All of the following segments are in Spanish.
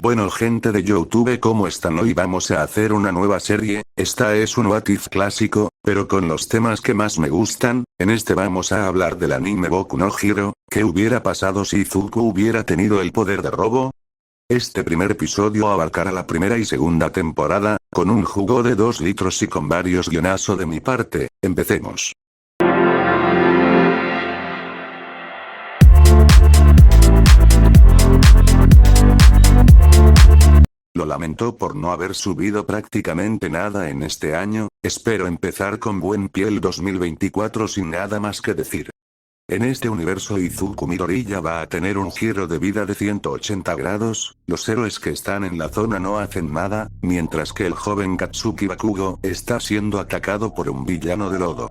Bueno gente de YouTube, ¿cómo están? Hoy vamos a hacer una nueva serie. Esta es un What If clásico, pero con los temas que más me gustan. En este vamos a hablar del anime Boku no Hero. ¿Qué hubiera pasado si Izuku hubiera tenido el poder de robo? Este primer episodio abarcará la primera y segunda temporada, con un jugo de 2 litros y con varios guionazos de mi parte. Empecemos. Lo lamento por no haber subido prácticamente nada en este año. Espero empezar con buen pie el 2024 sin nada más que decir. En este universo Izuku Midoriya va a tener un giro de vida de 180 grados, los héroes que están en la zona no hacen nada, mientras que el joven Katsuki Bakugo está siendo atacado por un villano de lodo.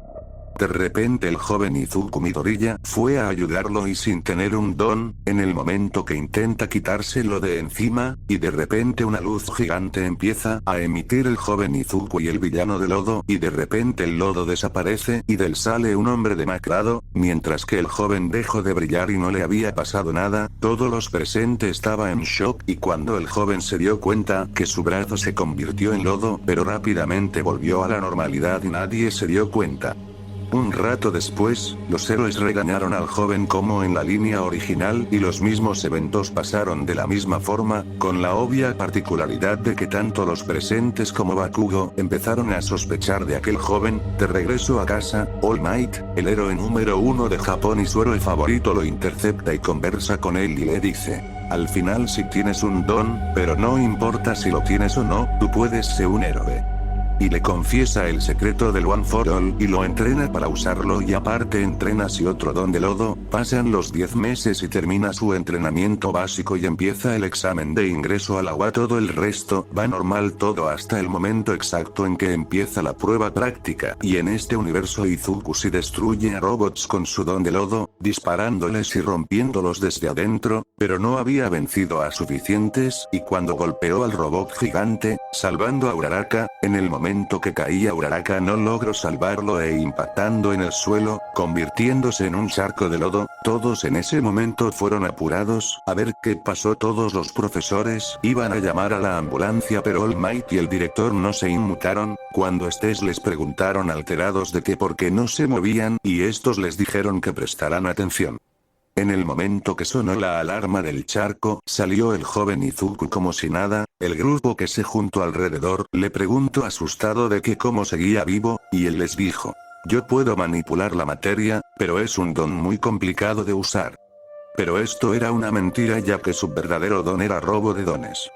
De repente el joven Izuku Midoriya fue a ayudarlo y sin tener un don, en el momento que intenta quitárselo de encima, y de repente una luz gigante empieza a emitir el joven Izuku y el villano de lodo, y de repente el lodo desaparece y del sale un hombre demacrado, mientras que el joven dejó de brillar y no le había pasado nada. Todos los presentes estaban en shock y cuando el joven se dio cuenta que su brazo se convirtió en lodo, pero rápidamente volvió a la normalidad y nadie se dio cuenta. Un rato después, los héroes regañaron al joven como en la línea original y los mismos eventos pasaron de la misma forma, con la obvia particularidad de que tanto los presentes como Bakugo empezaron a sospechar de aquel joven. De regreso a casa, All Might, el héroe número 1 de Japón y su héroe favorito lo intercepta y conversa con él y le dice: al final si tienes un don, pero no importa si lo tienes o no, tú puedes ser un héroe. Y le confiesa el secreto del One for All y lo entrena para usarlo y aparte entrena si otro don de lodo. Pasan los 10 meses y termina su entrenamiento básico y empieza el examen de ingreso al agua. Todo el resto va normal todo hasta el momento exacto en que empieza la prueba práctica. Y en este universo Izuku sí destruye a robots con su don de lodo, disparándoles y rompiéndolos desde adentro, pero no había vencido a suficientes y cuando golpeó al robot gigante, salvando a Uraraka, en el momento que caía Uraraka no logró salvarlo e impactando en el suelo, convirtiéndose en un charco de lodo. Todos en ese momento fueron apurados a ver qué pasó. Todos los profesores iban a llamar a la ambulancia pero All Might y el director no se inmutaron. Cuando estos les preguntaron alterados de que por qué no se movían y estos les dijeron que prestaran atención. En el momento que sonó la alarma del charco, salió el joven Izuku como si nada. El grupo que se juntó alrededor le preguntó asustado de que cómo seguía vivo, y él les dijo: yo puedo manipular la materia, pero es un don muy complicado de usar. Pero esto era una mentira ya que su verdadero don era robo de dones.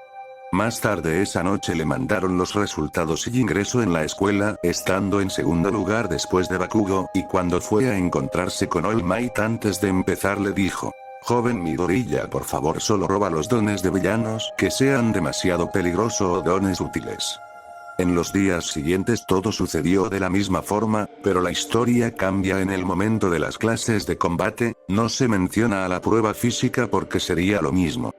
Más tarde esa noche le mandaron los resultados y ingresó en la escuela, estando en segundo lugar después de Bakugo, y cuando fue a encontrarse con All Might antes de empezar le dijo: joven Midoriya, por favor solo roba los dones de villanos que sean demasiado peligrosos o dones útiles. En los días siguientes todo sucedió de la misma forma, pero la historia cambia en el momento de las clases de combate. No se menciona a la prueba física porque sería lo mismo.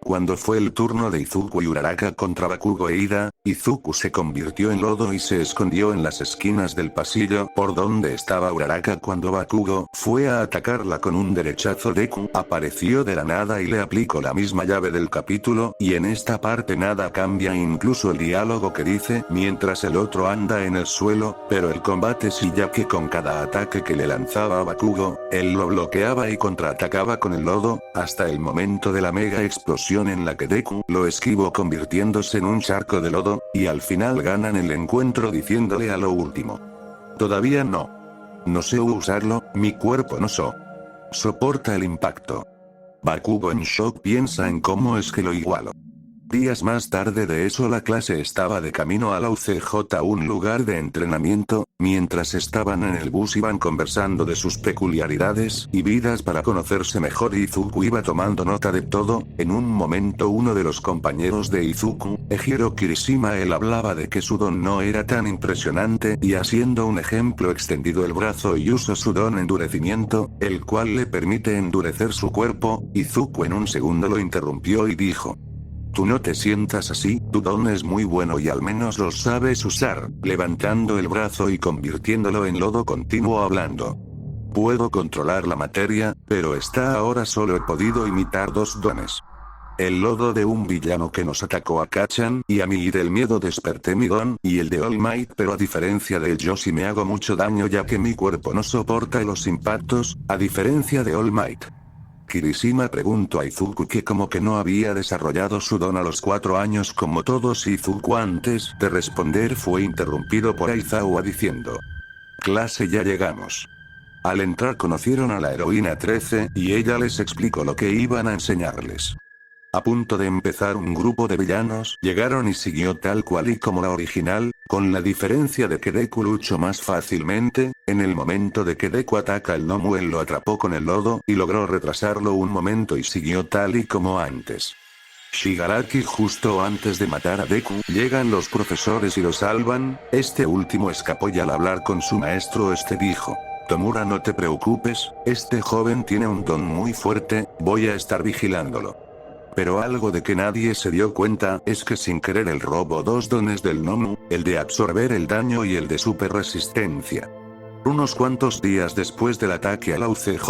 Cuando fue el turno de Izuku y Uraraka contra Bakugo e Ida, Izuku se convirtió en lodo y se escondió en las esquinas del pasillo por donde estaba Uraraka. Cuando Bakugo fue a atacarla con un derechazo, Deku apareció de la nada y le aplicó la misma llave del capítulo, y en esta parte nada cambia, incluso el diálogo que dice mientras el otro anda en el suelo, pero el combate sí, ya que con cada ataque que le lanzaba a Bakugo, él lo bloqueaba y contraatacaba con el lodo, hasta el momento de la mega explosión en la que Deku lo esquivó convirtiéndose en un charco de lodo, y al final ganan el encuentro diciéndole a lo último: todavía no. No sé usarlo, mi cuerpo no soporta el impacto. Bakugo en shock piensa en cómo es que lo igualo. Días más tarde de eso la clase estaba de camino a la UCJ, un lugar de entrenamiento. Mientras estaban en el bus iban conversando de sus peculiaridades y vidas para conocerse mejor. Izuku iba tomando nota de todo. En un momento uno de los compañeros de Izuku, Ejiro Kirishima, él hablaba de que su don no era tan impresionante y haciendo un ejemplo extendido el brazo y usó su don endurecimiento, el cual le permite endurecer su cuerpo. Izuku en un segundo lo interrumpió y dijo: tú no te sientas así, tu don es muy bueno y al menos lo sabes usar. Levantando el brazo y convirtiéndolo en lodo continuó hablando: puedo controlar la materia, pero hasta ahora solo he podido imitar 2 dones. El lodo de un villano que nos atacó a Kachan y a mí, y del miedo desperté mi don y el de All Might, pero a diferencia de él yo sí me hago mucho daño ya que mi cuerpo no soporta los impactos, a diferencia de All Might. Kirishima preguntó a Izuku que como que no había desarrollado su don a los 4 años como todos. Izuku antes de responder fue interrumpido por Aizawa diciendo: clase, ya llegamos. Al entrar conocieron a la heroína 13 y ella les explicó lo que iban a enseñarles. A punto de empezar un grupo de villanos llegaron y siguió tal cual y como la original, con la diferencia de que Deku luchó más fácilmente. En el momento de que Deku ataca el Nomu, él lo atrapó con el lodo y logró retrasarlo un momento y siguió tal y como antes. Shigaraki justo antes de matar a Deku, llegan los profesores y lo salvan. Este último escapó y al hablar con su maestro dijo: Tomura, no te preocupes, este joven tiene un don muy fuerte, voy a estar vigilándolo. Pero algo de que nadie se dio cuenta es que sin querer él robó 2 dones del Nomu, el de absorber el daño y el de super resistencia. Unos cuantos días después del ataque a la UCJ,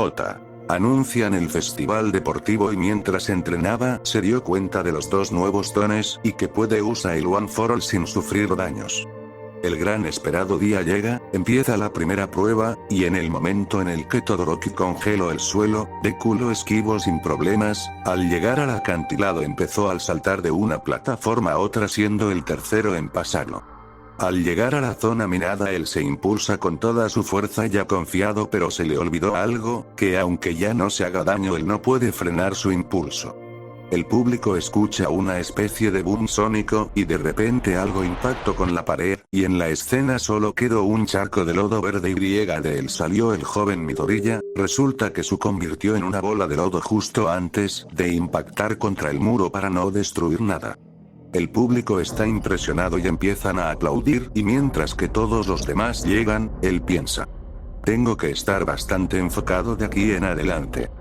anuncian el festival deportivo y mientras entrenaba se dio cuenta de los 2 nuevos dones y que puede usar el One for All sin sufrir daños. El gran esperado día llega, empieza la primera prueba, y en el momento en el que Todoroki congeló el suelo, Deku lo esquivó sin problemas. Al llegar al acantilado empezó al saltar de una plataforma a otra siendo el tercero en pasarlo. Al llegar a la zona minada él se impulsa con toda su fuerza ya confiado, pero se le olvidó algo, que aunque ya no se haga daño él no puede frenar su impulso. El público escucha una especie de boom sónico y de repente algo impactó con la pared, y en la escena solo quedó un charco de lodo verde y de él salió el joven Midoriya. Resulta que se convirtió en una bola de lodo justo antes de impactar contra el muro para no destruir nada. El público está impresionado y empiezan a aplaudir, y mientras que todos los demás llegan, él piensa: tengo que estar bastante enfocado de aquí en adelante.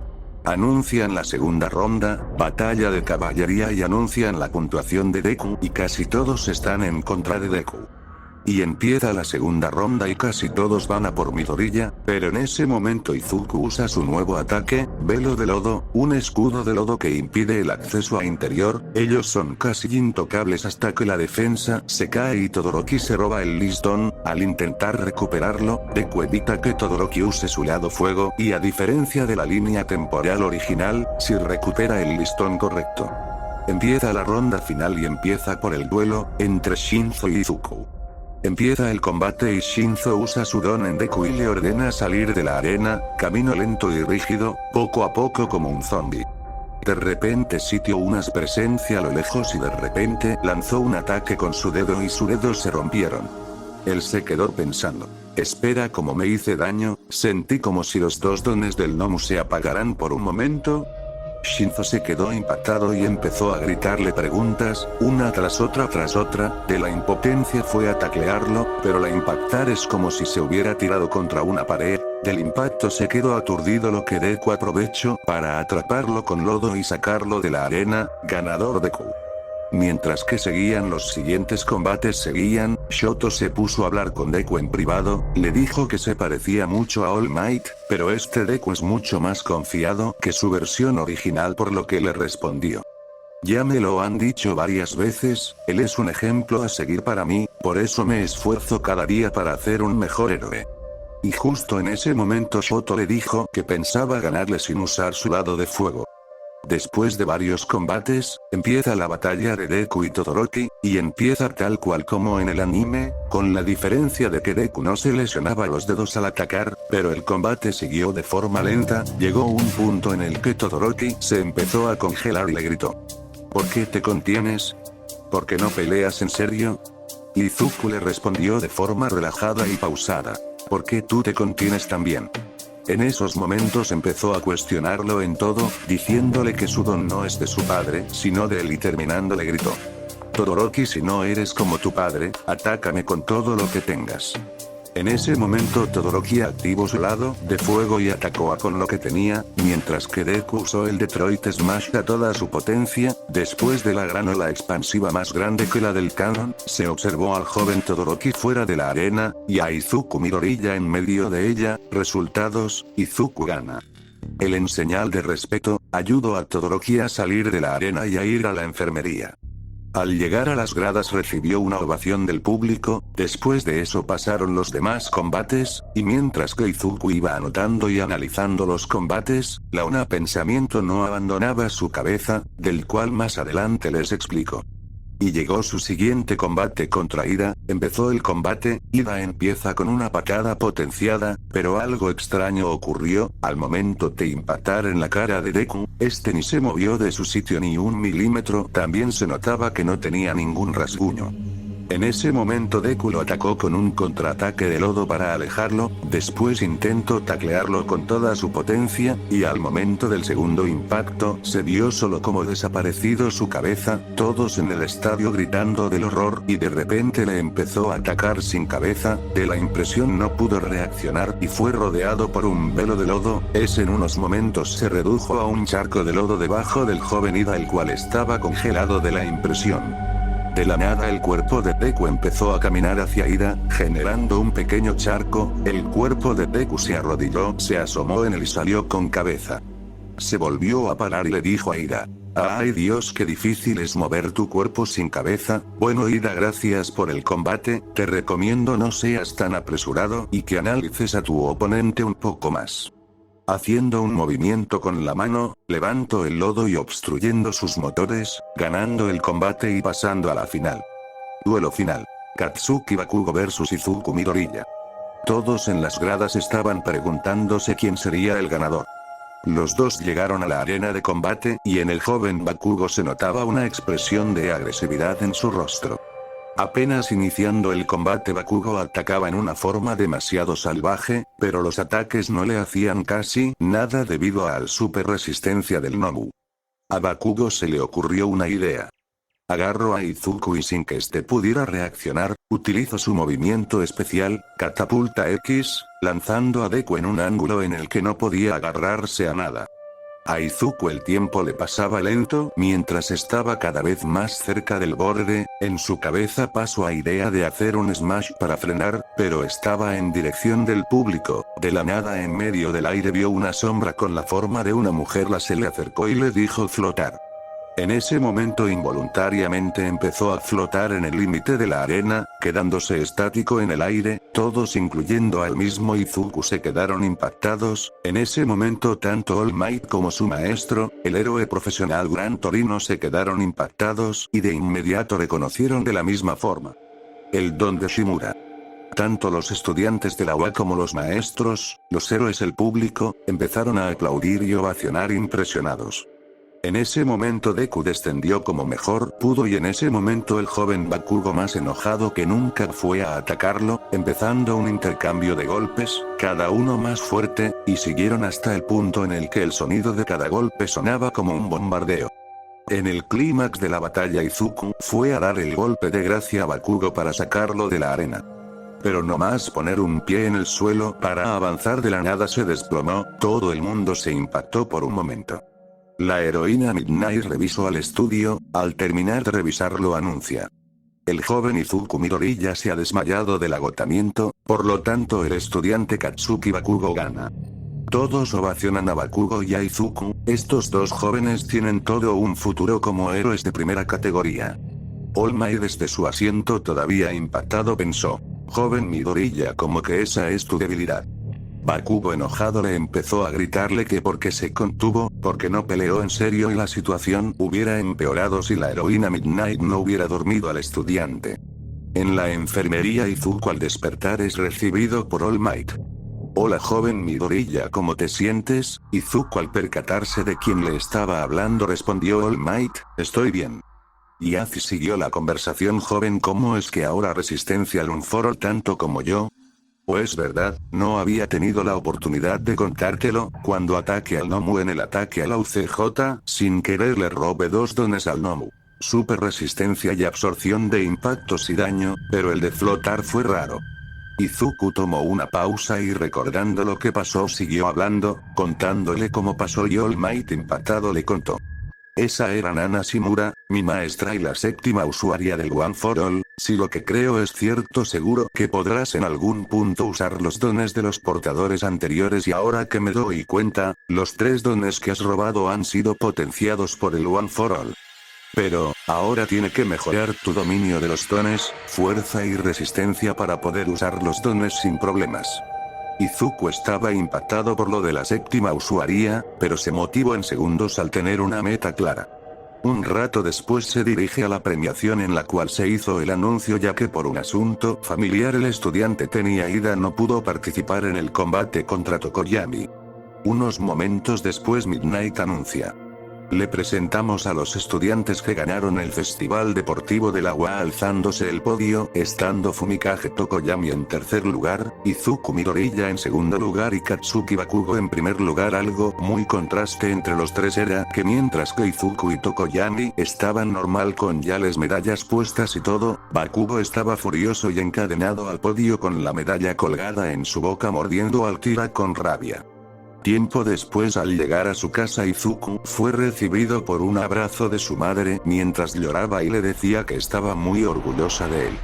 Anuncian la segunda ronda, batalla de caballería, y anuncian la puntuación de Deku y casi todos están en contra de Deku. Y empieza la segunda ronda y casi todos van a por Midoriya, pero en ese momento Izuku usa su nuevo ataque, velo de lodo, un escudo de lodo que impide el acceso a interior. Ellos son casi intocables hasta que la defensa se cae y Todoroki se roba el listón. Al intentar recuperarlo, Deku evita que Todoroki use su lado fuego y a diferencia de la línea temporal original, si recupera el listón correcto. Empieza la ronda final y empieza por el duelo entre Shinzo y Izuku. Empieza el combate y Shinzo usa su don en Deku y le ordena salir de la arena, camino lento y rígido, poco a poco como un zombie. De repente sintió una presencia a lo lejos y de repente lanzó un ataque con su dedo y sus dedos se rompieron. Él se quedó pensando: espera, ¿cómo me hice daño? Sentí como si los 2 dones del Nomu se apagaran por un momento. Shinzo se quedó impactado y empezó a gritarle preguntas, una tras otra, de la impotencia fue a taclearlo, pero la impactar es como si se hubiera tirado contra una pared. Del impacto se quedó aturdido, lo que Deku aprovechó para atraparlo con lodo y sacarlo de la arena. Ganador Deku. Mientras que seguían los siguientes combates Shoto se puso a hablar con Deku en privado, le dijo que se parecía mucho a All Might, pero Deku es mucho más confiado que su versión original, por lo que le respondió: ya me lo han dicho varias veces, él es un ejemplo a seguir para mí, por eso me esfuerzo cada día para hacer un mejor héroe. Y justo en ese momento Shoto le dijo que pensaba ganarle sin usar su lado de fuego. Después de varios combates, empieza la batalla de Deku y Todoroki, y empieza tal cual como en el anime, con la diferencia de que Deku no se lesionaba los dedos al atacar, pero el combate siguió de forma lenta. Llegó un punto en el que Todoroki se empezó a congelar y le gritó: ¿por qué te contienes? ¿Por qué no peleas en serio? Izuku le respondió de forma relajada y pausada: ¿por qué tú te contienes también? En esos momentos empezó a cuestionarlo en todo, diciéndole que su don no es de su padre, sino de él, y terminando le gritó: Todoroki, si no eres como tu padre, atácame con todo lo que tengas. En ese momento Todoroki activó su lado de fuego y atacó con lo que tenía, mientras que Deku usó el Detroit Smash a toda su potencia. Después de la gran ola expansiva más grande que la del canon, se observó al joven Todoroki fuera de la arena, y a Izuku Midoriya en medio de ella. Resultados: Izuku gana. Él en señal de respeto, ayudó a Todoroki a salir de la arena y a ir a la enfermería. Al llegar a las gradas recibió una ovación del público, después de eso pasaron los demás combates, y mientras que Izuku iba anotando y analizando los combates, Launa pensamiento no abandonaba su cabeza, del cual más adelante les explico. Y llegó su siguiente combate contra Ida, empezó el combate, Ida empieza con una patada potenciada, pero algo extraño ocurrió, al momento de impactar en la cara de Deku, este ni se movió de su sitio ni un milímetro, también se notaba que no tenía ningún rasguño. En ese momento Deku lo atacó con un contraataque de lodo para alejarlo, después intentó taclearlo con toda su potencia, y al momento del segundo impacto, se vio solo como desaparecido su cabeza, todos en el estadio gritando del horror, y de repente le empezó a atacar sin cabeza, de la impresión no pudo reaccionar y fue rodeado por un velo de lodo, en unos momentos se redujo a un charco de lodo debajo del joven Ida el cual estaba congelado de la impresión. De la nada el cuerpo de Deku empezó a caminar hacia Ida, generando un pequeño charco, el cuerpo de Deku se arrodilló, se asomó en él y salió con cabeza. Se volvió a parar y le dijo a Ida: "Ay Dios, qué difícil es mover tu cuerpo sin cabeza, bueno Ida, gracias por el combate, te recomiendo no seas tan apresurado y que analices a tu oponente un poco más". Haciendo un movimiento con la mano, levantó el lodo y obstruyendo sus motores, ganando el combate y pasando a la final. Duelo final. Katsuki Bakugo vs Izuku Midoriya. Todos en las gradas estaban preguntándose quién sería el ganador. Los dos llegaron a la arena de combate, y en el joven Bakugo se notaba una expresión de agresividad en su rostro. Apenas iniciando el combate Bakugo atacaba en una forma demasiado salvaje, pero los ataques no le hacían casi nada debido a la super resistencia del Nomu. A Bakugo se le ocurrió una idea. Agarró a Izuku y sin que éste pudiera reaccionar, utilizó su movimiento especial, Catapulta X, lanzando a Deku en un ángulo en el que no podía agarrarse a nada. A Izuku el tiempo le pasaba lento mientras estaba cada vez más cerca del borde, en su cabeza pasó a idea de hacer un smash para frenar, pero estaba en dirección del público, de la nada en medio del aire vio una sombra con la forma de una mujer, se le acercó y le dijo flotar. En ese momento involuntariamente empezó a flotar en el límite de la arena, quedándose estático en el aire, todos incluyendo al mismo Izuku se quedaron impactados, en ese momento tanto All Might como su maestro, el héroe profesional Gran Torino se quedaron impactados y de inmediato reconocieron de la misma forma el don de Shimura. Tanto los estudiantes de la UA como los maestros, los héroes, el público, empezaron a aplaudir y ovacionar impresionados. En ese momento Deku descendió como mejor pudo y en ese momento el joven Bakugo más enojado que nunca fue a atacarlo, empezando un intercambio de golpes, cada uno más fuerte, y siguieron hasta el punto en el que el sonido de cada golpe sonaba como un bombardeo. En el clímax de la batalla Izuku fue a dar el golpe de gracia a Bakugo para sacarlo de la arena. Pero no más poner un pie en el suelo para avanzar de la nada se desplomó, todo el mundo se impactó por un momento. La heroína Midnight revisó al estudio, al terminar de revisarlo anuncia: el joven Izuku Midoriya se ha desmayado del agotamiento, por lo tanto el estudiante Katsuki Bakugo gana. Todos ovacionan a Bakugo y a Izuku, estos dos jóvenes tienen todo un futuro como héroes de primera categoría. All Might desde su asiento todavía impactado pensó: joven Midoriya, como que esa es tu debilidad. Bakugo enojado le empezó a gritarle que porque se contuvo, porque no peleó en serio y la situación hubiera empeorado si la heroína Midnight no hubiera dormido al estudiante. En la enfermería Izuku al despertar es recibido por All Might. Hola joven Midoriya, ¿cómo te sientes? Izuku al percatarse de quién le estaba hablando respondió All Might, estoy bien. Y Azi siguió la conversación joven, ¿cómo es que ahora resistencia al Unforo tanto como yo? Pues verdad, no había tenido la oportunidad de contártelo, cuando ataque al Nomu en el ataque a la UCJ, sin querer le robé 2 dones al Nomu. Super resistencia y absorción de impactos y daño, pero el de flotar fue raro. Izuku tomó una pausa y recordando lo que pasó siguió hablando, contándole cómo pasó y All Might impactado le contó. Esa era Nana Shimura, mi maestra y la séptima usuaria del One for All. Si lo que creo es cierto, seguro que podrás en algún punto usar los dones de los portadores anteriores, y ahora que me doy cuenta, los 3 dones que has robado han sido potenciados por el One for All. Pero, ahora tiene que mejorar tu dominio de los dones, fuerza y resistencia para poder usar los dones sin problemas. Izuku estaba impactado por lo de la séptima usuaria, pero se motivó en segundos al tener una meta clara. Un rato después se dirige a la premiación en la cual se hizo el anuncio, ya que por un asunto familiar el estudiante Tenia Ida no pudo participar en el combate contra Tokoyami. Unos momentos después Midnight anuncia: le presentamos a los estudiantes que ganaron el Festival Deportivo del Agua, alzándose el podio, estando Fumikage Tokoyami en tercer lugar, Izuku Midoriya en segundo lugar y Katsuki Bakugo en primer lugar. Algo muy contraste entre los 3 era que mientras que Izuku y Tokoyami estaban normal con ya las medallas puestas y todo, Bakugo estaba furioso y encadenado al podio con la medalla colgada en su boca, mordiendo al Kira con rabia. Tiempo después, al llegar a su casa, Izuku fue recibido por un abrazo de su madre mientras lloraba y le decía que estaba muy orgullosa de él.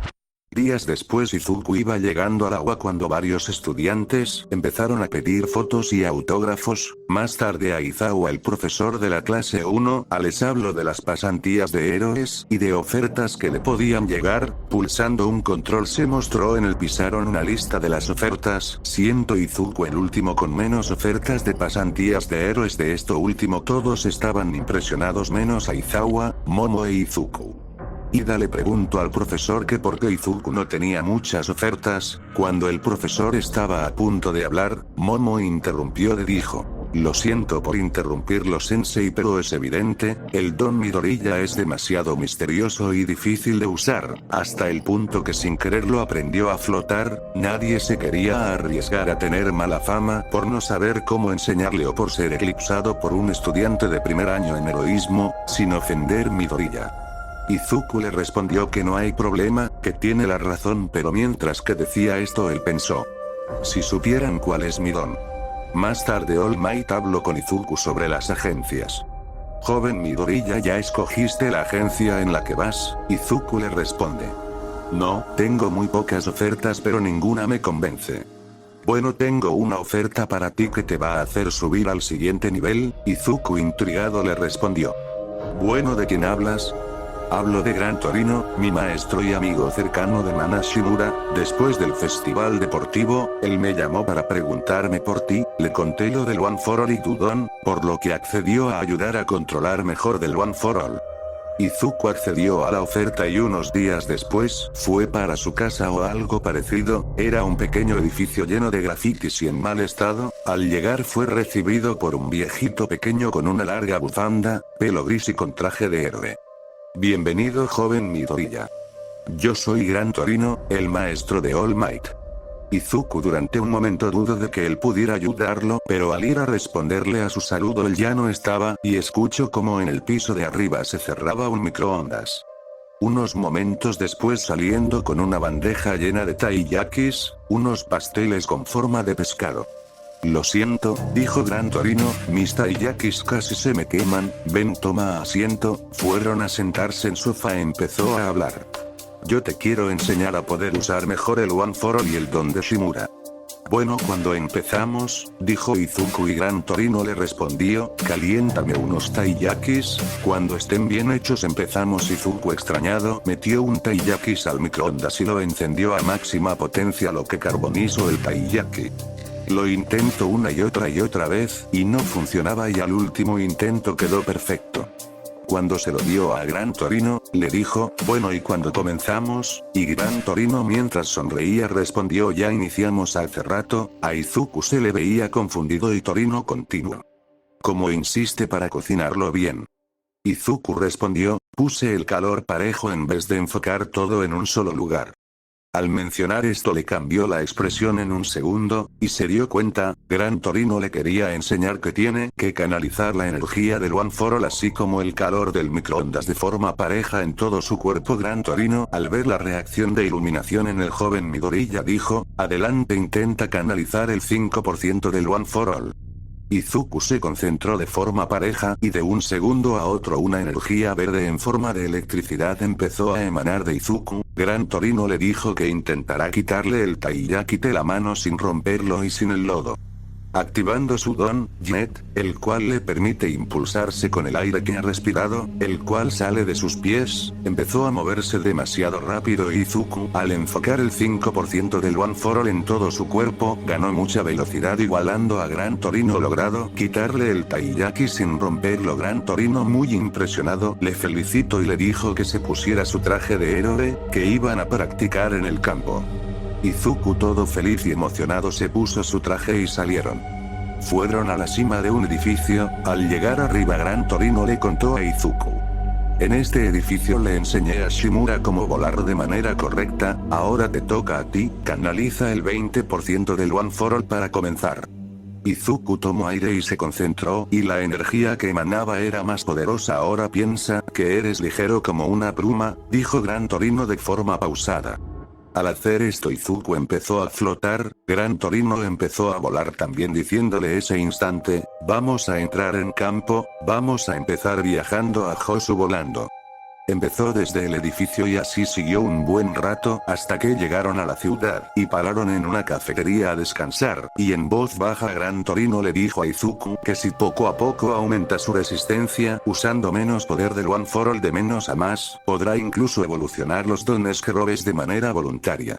Días después Izuku iba llegando al agua cuando varios estudiantes empezaron a pedir fotos y autógrafos. Más tarde Aizawa, el profesor de la clase 1, les habló de las pasantías de héroes y de ofertas que le podían llegar. Pulsando un control se mostró en el pizarrón una lista de las ofertas, siendo Izuku el último con menos ofertas de pasantías de héroes. De esto último todos estaban impresionados menos Aizawa, Momo e Izuku. Ida le preguntó al profesor que por qué Izuku no tenía muchas ofertas. Cuando el profesor estaba a punto de hablar, Momo interrumpió y dijo: lo siento por interrumpirlo, sensei, pero es evidente, el don Midoriya es demasiado misterioso y difícil de usar, hasta el punto que sin quererlo aprendió a flotar. Nadie se quería arriesgar a tener mala fama por no saber cómo enseñarle o por ser eclipsado por un estudiante de primer año en heroísmo, sin ofender Midoriya. Izuku le respondió que no hay problema, que tiene la razón, pero mientras que decía esto él pensó: si supieran cuál es mi don. Más tarde All Might habló con Izuku sobre las agencias. Joven Midoriya, ¿ya escogiste la agencia en la que vas? Izuku le responde: no, tengo muy pocas ofertas pero ninguna me convence. Bueno, tengo una oferta para ti que te va a hacer subir al siguiente nivel. Izuku intrigado le respondió: bueno, ¿de quién hablas? Hablo de Gran Torino, mi maestro y amigo cercano de Nana Shimura. Después del festival deportivo, él me llamó para preguntarme por ti, le conté lo del One for All y tu don, por lo que accedió a ayudar a controlar mejor del One for All. Izuku accedió a la oferta y unos días después, fue para su casa o algo parecido. Era un pequeño edificio lleno de grafitis y en mal estado. Al llegar fue recibido por un viejito pequeño con una larga bufanda, pelo gris y con traje de héroe. Bienvenido, joven Midoriya. Yo soy Gran Torino, el maestro de All Might. Izuku durante un momento dudó de que él pudiera ayudarlo, pero al ir a responderle a su saludo él ya no estaba, y escuchó como en el piso de arriba se cerraba un microondas. Unos momentos después, saliendo con una bandeja llena de taiyakis, unos pasteles con forma de pescado. Lo siento, dijo Gran Torino, mis taiyakis casi se me queman. Ven, toma asiento. Fueron a sentarse en sofá. Empezó a hablar. Yo te quiero enseñar a poder usar mejor el One for All y el don de Shimura. Bueno, cuando empezamos, dijo Izuku y Gran Torino le respondió: caliéntame unos taiyakis, cuando estén bien hechos empezamos. Izuku extrañado metió un taiyakis al microondas y lo encendió a máxima potencia, lo que carbonizó el taiyaki. Lo intentó una y otra vez, y no funcionaba, y al último intento quedó perfecto. Cuando se lo dio a Gran Torino, le dijo: bueno, ¿y cuando comenzamos? Y Gran Torino mientras sonreía respondió: ya iniciamos hace rato. A Izuku se le veía confundido y Torino continuó: ¿cómo insiste para cocinarlo bien? Izuku respondió: puse el calor parejo en vez de enfocar todo en un solo lugar. Al mencionar esto le cambió la expresión en un segundo, y se dio cuenta, Gran Torino le quería enseñar que tiene que canalizar la energía del One for All así como el calor del microondas de forma pareja en todo su cuerpo. Gran Torino, al ver la reacción de iluminación en el joven Midoriya, dijo: adelante, intenta canalizar el 5% del One for All. Izuku se concentró de forma pareja y de un segundo a otro una energía verde en forma de electricidad empezó a emanar de Izuku. Gran Torino le dijo que intentará quitarle el taiyaki de la mano sin romperlo y sin el lodo. Activando su don, Jet, el cual le permite impulsarse con el aire que ha respirado, el cual sale de sus pies, empezó a moverse demasiado rápido y Izuku, al enfocar el 5% del One for All en todo su cuerpo, ganó mucha velocidad igualando a Gran Torino logrado quitarle el taiyaki sin romperlo. Gran Torino muy impresionado, le felicitó y le dijo que se pusiera su traje de héroe, que iban a practicar en el campo. Izuku todo feliz y emocionado se puso su traje y salieron. Fueron a la cima de un edificio, al llegar arriba Gran Torino le contó a Izuku. En este edificio le enseñé a Shimura cómo volar de manera correcta, ahora te toca a ti, canaliza el 20% del One for All para comenzar. Izuku tomó aire y se concentró, y la energía que emanaba era más poderosa. Ahora piensa que eres ligero como una pluma, dijo Gran Torino de forma pausada. Al hacer esto Izuku empezó a flotar, Gran Torino empezó a volar también diciéndole ese instante, vamos a entrar en campo, vamos a empezar viajando a Josu volando. Empezó desde el edificio y así siguió un buen rato hasta que llegaron a la ciudad y pararon en una cafetería a descansar, y en voz baja Gran Torino le dijo a Izuku que si poco a poco aumenta su resistencia usando menos poder del One for All de menos a más, podrá incluso evolucionar los dones que robes de manera voluntaria.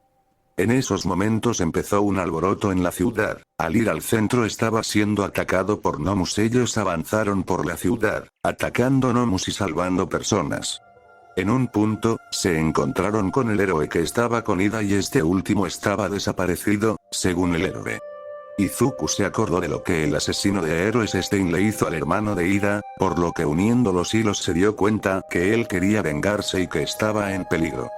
En esos momentos empezó un alboroto en la ciudad. Al ir al centro estaba siendo atacado por gnomus. Ellos avanzaron por la ciudad, atacando gnomus y salvando personas. En un punto, se encontraron con el héroe que estaba con Ida y este último estaba desaparecido, según el héroe. Izuku se acordó de lo que el asesino de héroes Stein le hizo al hermano de Ida, por lo que uniendo los hilos se dio cuenta que él quería vengarse y que estaba en peligro.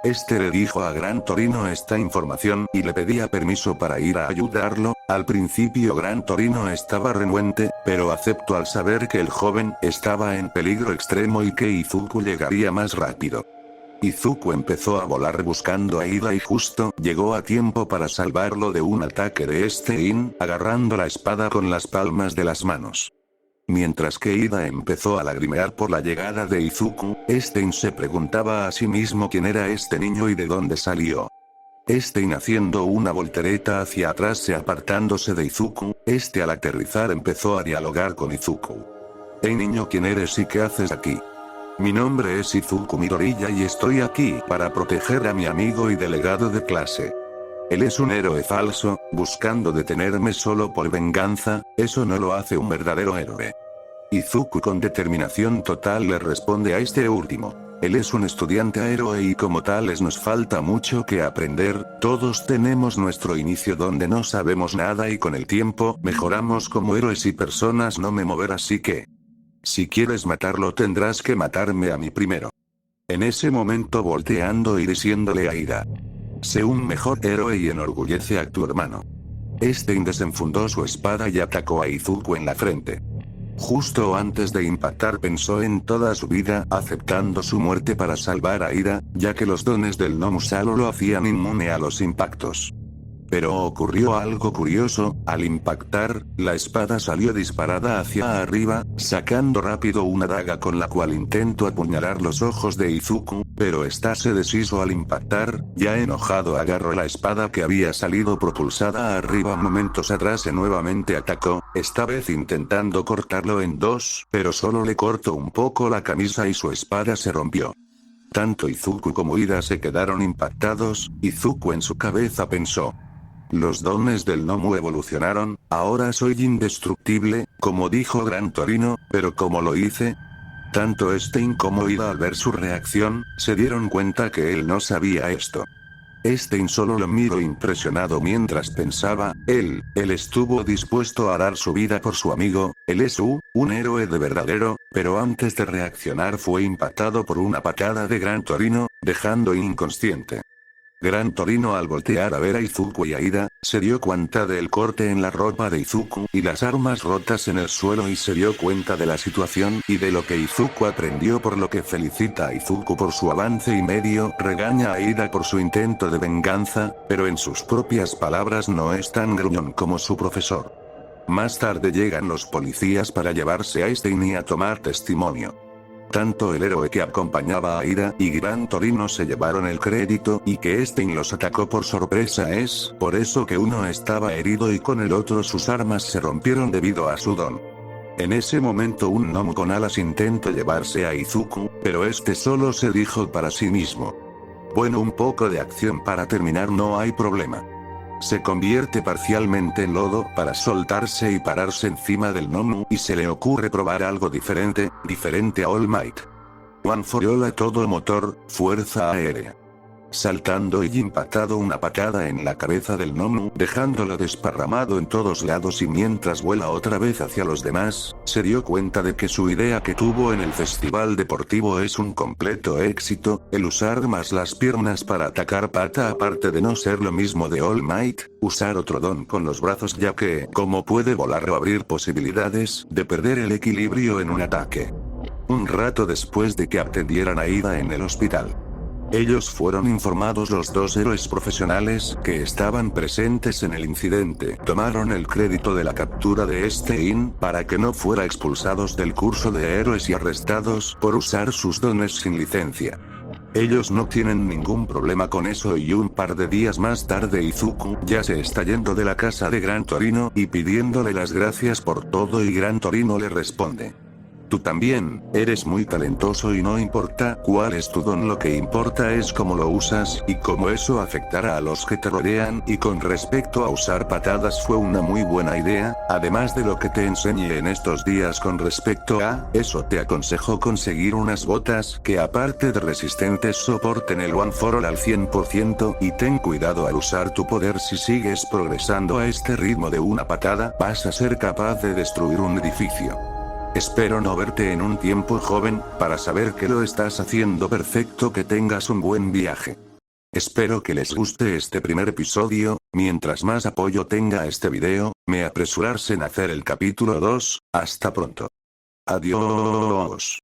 Este le dijo a Gran Torino esta información y le pedía permiso para ir a ayudarlo. Al principio Gran Torino estaba renuente, pero aceptó al saber que el joven estaba en peligro extremo y que Izuku llegaría más rápido. Izuku empezó a volar buscando a Ida y justo llegó a tiempo para salvarlo de un ataque de Stein, agarrando la espada con las palmas de las manos. Mientras que Ida empezó a lagrimear por la llegada de Izuku, Stein se preguntaba a sí mismo quién era este niño y de dónde salió. Stein haciendo una voltereta hacia atrás se apartándose de Izuku, al aterrizar empezó a dialogar con Izuku. Hey niño, ¿quién eres y qué haces aquí? Mi nombre es Izuku Midoriya y estoy aquí para proteger a mi amigo y delegado de clase. Él es un héroe falso, buscando detenerme solo por venganza, eso no lo hace un verdadero héroe. Izuku con determinación total le responde a este último. Él es un estudiante héroe y como tales nos falta mucho que aprender, todos tenemos nuestro inicio donde no sabemos nada y con el tiempo mejoramos como héroes y personas no me mover así que... Si quieres matarlo tendrás que matarme a mí primero. En ese momento volteando y diciéndole a Ida. Sé un mejor héroe y enorgullece a tu hermano. Stein desenfundó su espada y atacó a Izuku en la frente. Justo antes de impactar pensó en toda su vida, aceptando su muerte para salvar a Ida, ya que los dones del Gnomu solo lo hacían inmune a los impactos. Pero ocurrió algo curioso, al impactar, la espada salió disparada hacia arriba, sacando rápido una daga con la cual intentó apuñalar los ojos de Izuku, pero esta se deshizo al impactar, ya enojado agarró la espada que había salido propulsada arriba momentos atrás y nuevamente atacó, esta vez intentando cortarlo en dos, pero solo le cortó un poco la camisa y su espada se rompió. Tanto Izuku como Ida se quedaron impactados. Izuku en su cabeza pensó. Los dones del Gnomu evolucionaron, ahora soy indestructible, como dijo Gran Torino, pero ¿cómo lo hice? Tanto Stein como Ida al ver su reacción, se dieron cuenta que él no sabía esto. Stein solo lo miró impresionado mientras pensaba, él estuvo dispuesto a dar su vida por su amigo, él es un héroe de verdadero, pero antes de reaccionar fue impactado por una patada de Gran Torino, dejando inconsciente. Gran Torino al voltear a ver a Izuku y a Ida, se dio cuenta del corte en la ropa de Izuku y las armas rotas en el suelo y se dio cuenta de la situación y de lo que Izuku aprendió, por lo que felicita a Izuku por su avance y medio regaña a Ida por su intento de venganza, pero en sus propias palabras no es tan gruñón como su profesor. Más tarde llegan los policías para llevarse a Stein y a tomar testimonio. Tanto el héroe que acompañaba a Ira y Gran Torino se llevaron el crédito y que Stein los atacó por sorpresa, es por eso que uno estaba herido y con el otro sus armas se rompieron debido a su don. En ese momento un gnomo con alas intentó llevarse a Izuku, pero este solo se dijo para sí mismo: bueno, un poco de acción para terminar, no hay problema. Se convierte parcialmente en lodo para soltarse y pararse encima del gnomo y se le ocurre probar algo diferente a All Might. One for All a todo motor, fuerza aérea. Saltando y impactado una patada en la cabeza del gnomo, dejándolo desparramado en todos lados, y mientras vuela otra vez hacia los demás, se dio cuenta de que su idea que tuvo en el festival deportivo es un completo éxito, el usar más las piernas para atacar pata, aparte de no ser lo mismo de All Might, usar otro don con los brazos, ya que, como puede volar o abrir posibilidades de perder el equilibrio en un ataque. Un rato después de que atendieran a Ida en el hospital, ellos fueron informados, los dos héroes profesionales que estaban presentes en el incidente tomaron el crédito de la captura de Stein para que no fuera expulsados del curso de héroes y arrestados por usar sus dones sin licencia. Ellos no tienen ningún problema con eso, y un par de días más tarde Izuku ya se está yendo de la casa de Gran Torino y pidiéndole las gracias por todo, y Gran Torino le responde: tú también, eres muy talentoso y no importa cuál es tu don, lo que importa es cómo lo usas y cómo eso afectará a los que te rodean, y con respecto a usar patadas fue una muy buena idea, además de lo que te enseñé en estos días con respecto a eso, te aconsejo conseguir unas botas que aparte de resistentes soporten el One for All al 100%, y ten cuidado al usar tu poder. Si sigues progresando a este ritmo de una patada, vas a ser capaz de destruir un edificio. Espero no verte en un tiempo, joven, para saber que lo estás haciendo perfecto. Que tengas un buen viaje. Espero que les guste este primer episodio. Mientras más apoyo tenga este video, me apresurarse en hacer el capítulo 2. Hasta pronto. Adiós.